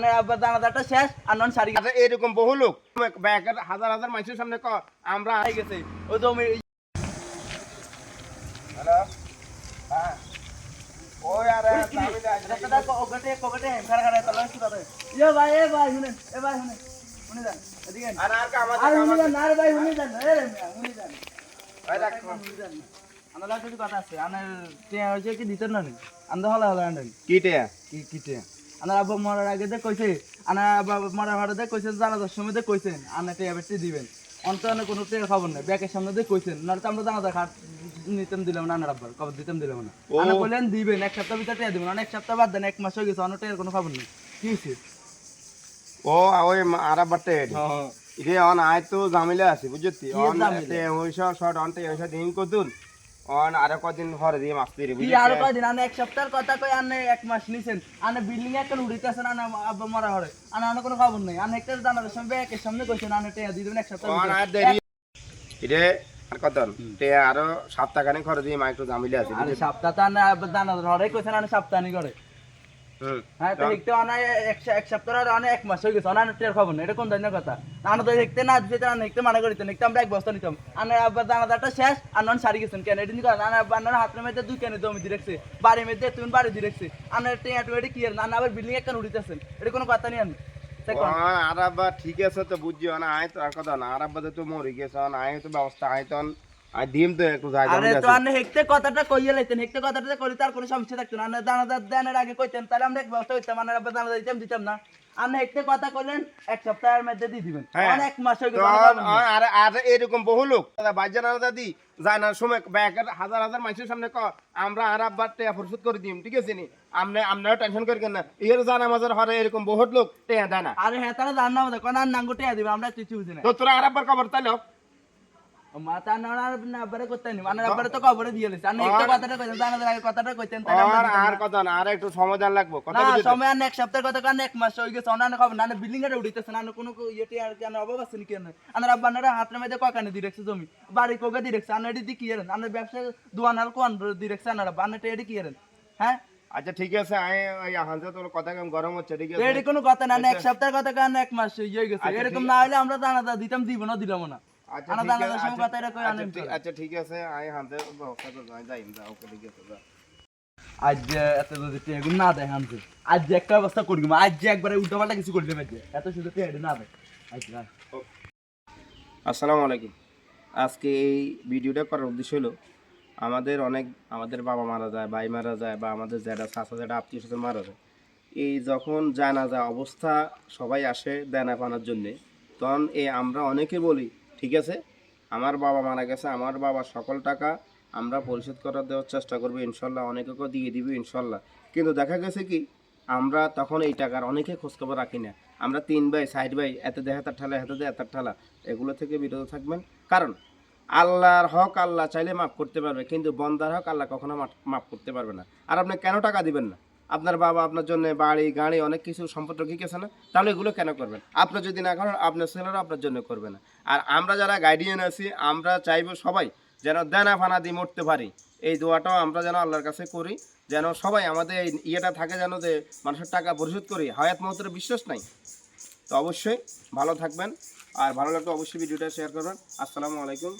আনে আবার দানাদারটা শেষ আর নন সারি আচ্ছা এরকম বহু লোক ব্যাগের হাজার হাজার মানুষের সামনে আমরা হয়ে গেছে ও জমি হ্যালো হ্যাঁ ওই আরে রাস্তাটা কগটে কগটে খাড়া খাড়া তলা শুরু করে এ ভাই শুনেন এ ভাই শুনেন শুনে যান এদিকে আর আর কাম আছে আর শুনে যান না রে ভাই শুনে যান এ রে শুনে যান ভাই রাখ আমরা কিছু কথা আছে আনে তে হইছে কি দিতেন না আমরা হলা হলা আনেন কিটে কিতে আনার আব্বা মরার আগে যে কইছে আনা আব্বা মরার হাড়ে যে কইছে জানাজার সময় যে কইছেন আনা তে বেটি দিবেন অন্তনে কোনো টের খবর নাই ব্যাকের সামনে যে কইছেন না তো আমরা জানাজা খাট নিতেম দিলাম না আনার আব্বার কবর দিতেম দিলাম না আনা বলেন দিবেন এক সপ্তাহ ভিতরে টের দিবেন অনেক সপ্তাহ বাদ দেন এক মাস হয়ে গেছে অন্য টের কোনো খবর নেই কি হইছে ও ওই আরা বাটে ইরে অন আয় তো জামিলা আছে বুঝতি অন তে ওইসা শর্ট অন তে ওইসা দিন কতুন অন আর কদিন ঘরে দিয়ে মাছ দিরে কি আর কয়দিন আনে এক সপ্তাহের কথা কই আনে এক মাস নিছেন আনে বিল্ডিং এ একটা উড়িতেছেন আনে আব্বা মরা হরে আনে আনে কোনো খবর নাই আনে একটা জানার সময় ব্যাকের সামনে কইছেন আনে টের দি দিবেন এক সপ্তাহ অন আর দেরি ইরে আর কতন তে আরো সপ্তাহ খানে ঘরে দিয়ে মাইক্রো জামিলা আছে আরে সপ্তাহ তো আনে জানার হরে কইছেন আনে সপ্তাহনি করে হ্যাঁ তো দেখতে অনেক এক সপ্তাহ আর অনেক এক মাস হয়ে গেছে অনেক টের খবর না এটা কোন ধরনের কথা আনা তো দেখতে না দিতে না দেখতে মানা করিতে দেখতে আমরা এক বস্তা নিতাম আনে আবার দানাদারটা শেষ আর নন সারি গেছেন কেন এটা নিয়ে আনা আনার হাতের মধ্যে দুই কেন জমি দিয়ে রাখছে বাড়ির মধ্যে তুমি বাড়ি দিয়ে রাখছে আনার টেঁয়াটুয়াটি কি না আবার বিল্ডিং এক কেন উড়িতেছেন এটা কোনো কথা নেই আমি আর আব্বা ঠিক আছে তো বুঝছি না আয় তো আর কথা না আর আব্বা তো মরে গেছে আয় তো ব্যবস্থা আয় তো আয় দিম তো একটু যাই আরে তো আনে হেকতে কথাটা কইয়া লাইতেন হেকতে কথাটা করি তার কোনো সমস্যা থাকতো না আনে দানাদার দেনের আগে কইতেন তাহলে আমরা এক ব্যবস্থা হইতাম আনে আবার দানাদার দিতাম না আনে হেকতে কথা কইলেন এক সপ্তাহের মধ্যে দিয়ে দিবেন অনেক মাস হয়ে গেছে আর আর এরকম বহু লোক বাইজান দাদি যায় না সময় ব্যাগের হাজার হাজার মানুষের সামনে আমরা আর আব্বার টেয়া পরিশোধ করে দিম ঠিক আছে নি আপনারা টেনশন করেন না এর জানা মাজার হরে এরকম বহুত লোক টেয়া দেয় না আরে হ্যাঁ তারা জানা আমাদের কোন আর নাঙ্গো টেয়া দিবে আমরা কিছু বুঝি না তো তোরা আর আব্বার খবর তাইলে মাথা না আবারে করতে নি মানে আবারে তো খবরে দিয়ে দিছে আনে একটা কথাটা কইতেন জানার আগে কথাটা কইতেন তাহলে আর কথা না আর একটু সমাধান লাগবে কথা না বুঝতে সময় আর এক সপ্তাহের কথা কারণ এক মাস হয়ে গেছে অনানে খবর না বিল্ডিং এর উড়িতেছে না কোনো ইয়েতে আর কেন অভাব আছে নাকি আনার আব্বানারা হাতের মধ্যে ককানে দিয়ে রাখছে জমি বাড়ি কোকে দিয়ে রাখছে আনার এটি কি এরেন আনার ব্যবসা দোয়ান হাল কোন দিয়ে রাখছে আনার আনারটা এটি কি এরেন হ্যাঁ আচ্ছা ঠিক আছে আয় ওই হানতে তোর কথা কেমন গরম হচ্ছে ঠিক আছে এটি কোনো কথা না এক সপ্তাহের কথা কারণ এক মাস হয়ে গেছে এরকম না হলে আমরা দানা দিতাম দিব না দিলাম না আচ্ছা ঠিক আছে আয় হানতে ব্যবস্থা করে যাই যাও ওকে ঠিক আছে যা আজ এত যদি টেগুন না দেয় হানতে আজ একটা অবস্থা করি আজ একবারে উল্টাপাল্টা কিছু করতে পারছে এত শুধু টেগু না দেয় আসসালামু আলাইকুম আজকে এই ভিডিওটা করার উদ্দেশ্য হলো আমাদের বাবা মারা যায় ভাই মারা যায় বা আমাদের যারা চাচা যারা আত্মীয় স্বজন মারা যায় এই যখন জানাজা অবস্থা সবাই আসে দেনা পানার জন্যে তখন আমরা অনেকে বলি ঠিক আছে আমার বাবা মারা গেছে আমার বাবা সকল টাকা আমরা পরিশোধ করার দেওয়ার চেষ্টা করবো ইনশাল্লাহ অনেকেকে দিয়ে দিবি ইনশাল্লাহ কিন্তু দেখা গেছে কি আমরা তখন এই টাকার অনেকে খোঁজখবর রাখি না আমরা 3 ভাই 4 ভাই এত দেহ এত ঠালা এত দেহ এত ঠালা এগুলো থেকে বিরত থাকবেন কারণ আল্লাহর হক আল্লাহ চাইলে মাফ করতে পারবে কিন্তু বন্দার হক আল্লাহ কখনো মাফ করতে পারবে না আর আপনি কেন টাকা দিবেন না আপনার বাবা আপনার জন্য বাড়ি গাড়ি অনেক কিছু সম্পদ রেখে গেছে না তাহলে এগুলো কেন করবেন আপনি যদি না করেন আপনার ছেলেরা আপনার জন্য করবে না আর আমরা যারা গাইডিয়ান আছি আমরা চাইবো সবাই যেন দেনা ফানা দিয়ে মরতে পারি এই দোয়াটাও আমরা যেন আল্লাহর কাছে করি যেন সবাই আমাদের এই ইয়েটা থাকে যেন যে মানুষের টাকা পরিশোধ করি হায়াত মহতের বিশ্বাস নাই তো অবশ্যই ভালো থাকবেন আর ভালো লাগলে অবশ্যই ভিডিওটা শেয়ার করবেন আসসালামু আলাইকুম